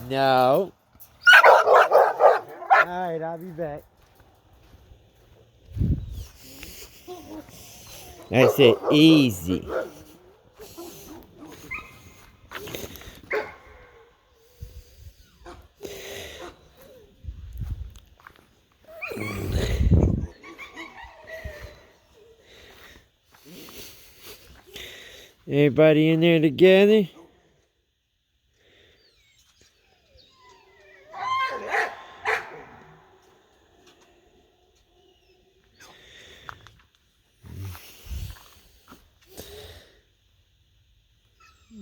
No. Alright, I'll be back. I said easy. Everybody in there together?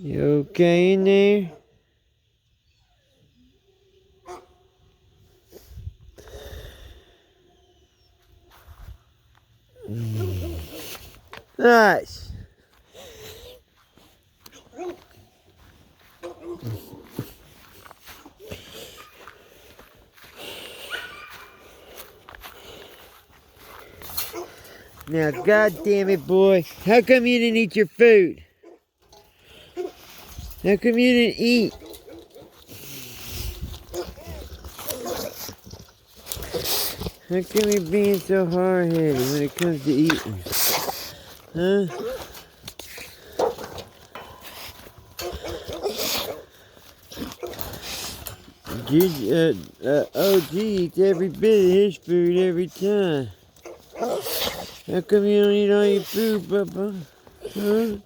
You okay in there? Nice. Now, God damn it, boy. How come you didn't eat your food? How come you didn't eat? How come you being so hard-headed when it comes to eating? Huh? OG eats every bit of his food every time. How come you don't eat all your food, Bubba? Huh?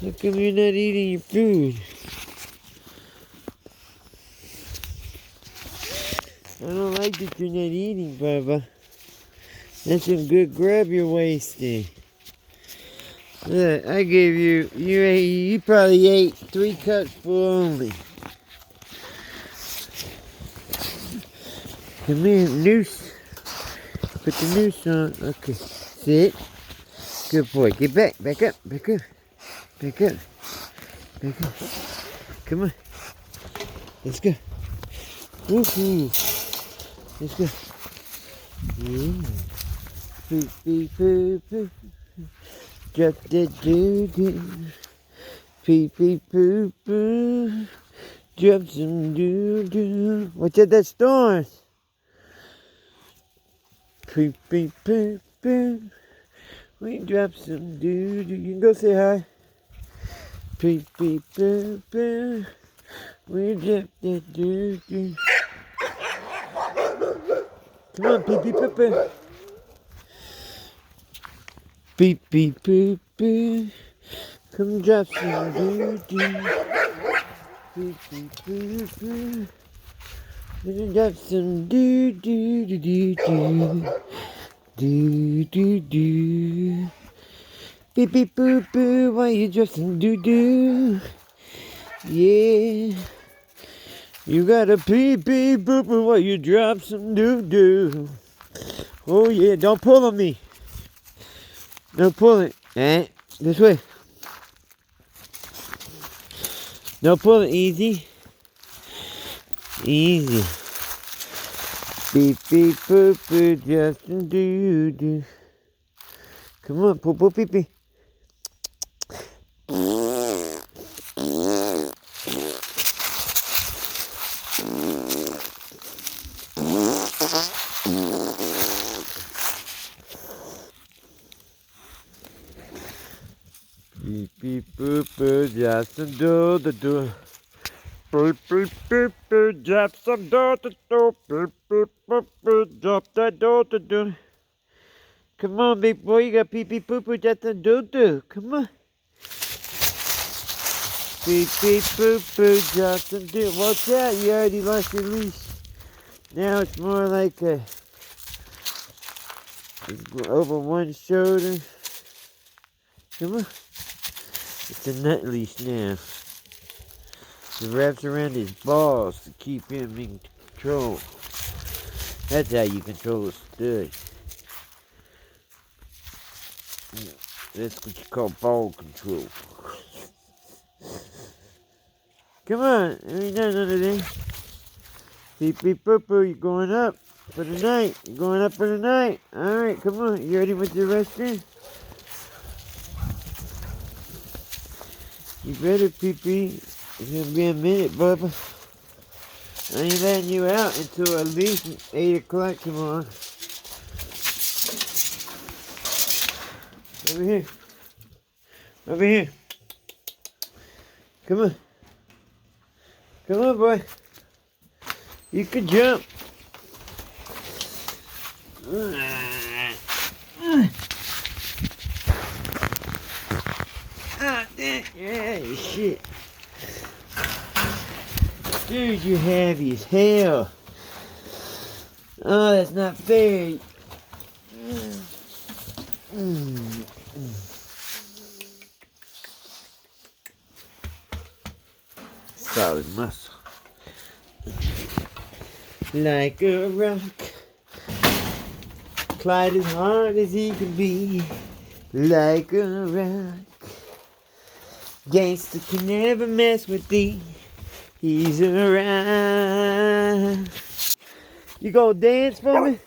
How come you're not eating your food? I don't like that you're not eating, Bubba. That's some good grub you're wasting. Look, I gave you probably ate 3 cups full only. Come here, noose. Put the noose on. Okay, sit. Good boy. Get back. Back up. Back up. Back up. Back up. Come on. Let's go. Woohoo. Let's go. Yeah. Poo, poo, poo, poo. Drop the doo-doo. Pee, pee, poo, poo. Drop some doo-doo. Watch out, that storm. Pee, pee, poo, poo. We drop some doo-doo. You can go say hi. Pee, pee, poo, poo. We drop the doo-doo. Come on, pee, pee, poo, poo. Beep, beep, boop, boop. Come drop some doo-doo. Beep, beep, boop, boop. Come drop some doo-doo-doo-doo-doo. Doo-doo-doo. Beep, beep, boop, boop. Why you drop some doo-doo? Yeah. You gotta beep, beep, boop, boop. Why you drop some doo-doo? Oh, yeah. Don't pull on me. No pulling. This way. No pulling. Easy. Easy. Beep, beep, boop, boop. Justin, do, do. Come on. Poop, poop, beep, beep. Beep, beep, boop, boop, Justin, do, do, do. Beep, beep, beep, beep, Justin, do, do, do. Beep, beep, boop, boop, drop that do, do, do. Come on, big boy, you got pee, pee, poo, poo, Justin, do, do. Come on. Beep, beep, boop, boop, Justin, do. Watch out, you already lost your leash. Now it's more like a, it's over one shoulder. Come on. It's a nut leash now. It wraps around his balls to keep him in control. That's how you control a stud. That's what you call ball control. Come on, there ain't none of this. Beep, beep, boop, boop, you're going up for the night. You're going up for the night. Alright, come on. You ready with your resting? You better pee-pee. It's gonna be a minute, Bubba. I ain't letting you out until at least 8 o'clock tomorrow. Over here. Over here. Come on. Come on, boy. You can jump. Ah, yeah, shit. Dude, you're heavy as hell. Oh, that's not fair. Solid muscle. Like a rock. Clyde as hard as he can be. Like a rock. Gangster can never mess with thee. He's around. You gonna dance for me?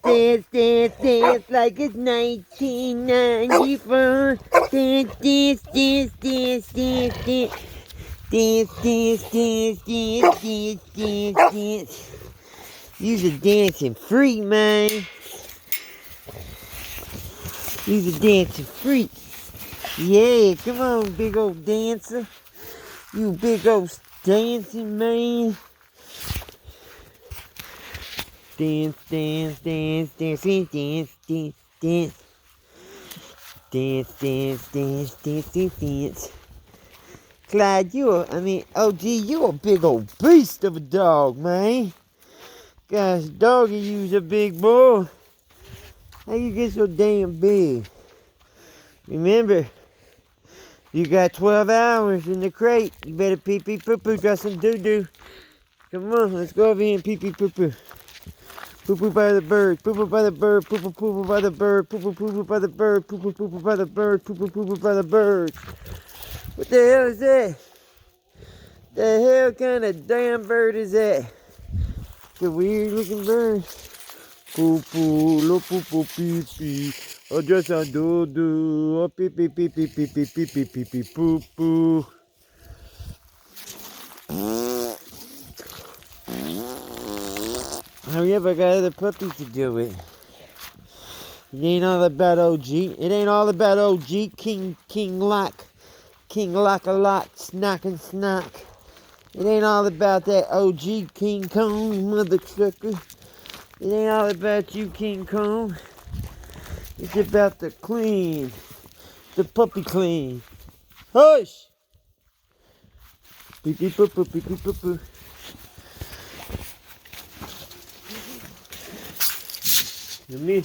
Dance, dance, dance like it's 1994. Dance, dance, dance, dance, dance, dance. Dance, dance, dance, dance, dance, dance, dance. You's a dancing freak, man. You's a dancing freak. Yeah, come on, big old dancer. You big old dancing man. Dance, dance, dance, dance, dance, dance, dance, dance. Dance, dance, dance, dance, dance, dance. Clyde, OG, you a big old beast of a dog, man. Gosh, doggy, you's a big boy. How you get so damn big? Remember, you got 12 hours in the crate. You better pee-pee poo-poo, got some doo-doo. Come on, let's go over here and pee-pee poo-poo. Poo-poo by the bird, poo-poo by the bird, poo-poo poo-poo by the bird, poo-poo poo-poo by the bird, poo-poo poo-poo by the bird, poo-poo poo-poo by the bird. What the hell is that? The hell kind of damn bird is that? It's a weird looking bird. Poo-poo, lo poo-poo pee-pee. Oh, just a doo-doo. Oh, pee-pee-pee-pee-pee-pee-pee-pee-pee, poo-poo. Hurry up, I got other puppies to deal with. It ain't all about OG. It ain't all about OG. King Lock. King Lock-a-Lot. Snock and Snock. It ain't all about that OG King Kong, mother sucker. It ain't all about you, King Kong. It's about the clean. The puppy clean. Hush! Pee-pee-poo-poo, pee-pee-poo-poo. Come here.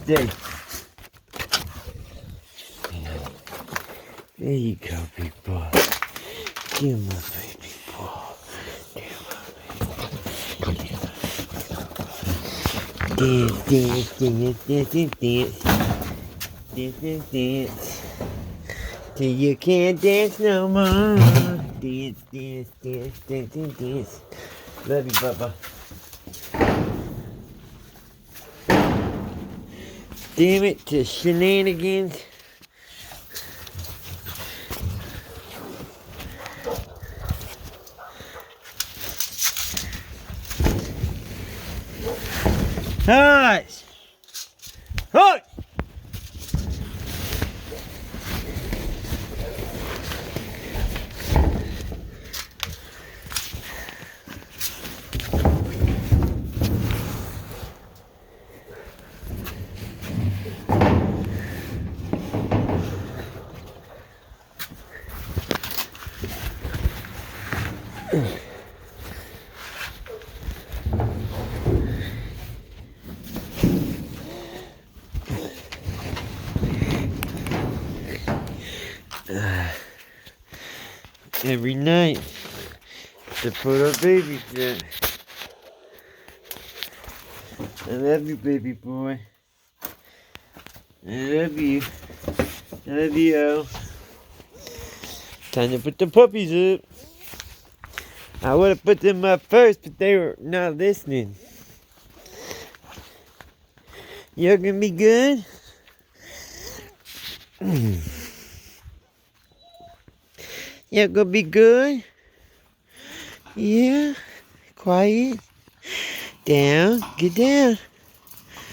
Stay. There you go, big boy. Give my baby boy. Dance, dance, dance, dance, dance, dance, dance, dance. Till you can't dance no more. Dance, dance, dance, dance, dance, dance. Love you, Bubba. Damn it to shenanigans. Hush! Hush! Every night to put our babies in. I love you, baby boy. I love you. I love you. Time to put the puppies up. I would have put them up first, but they were not listening. You're gonna be good? You're gonna be good? Yeah? Quiet? Down. Get down.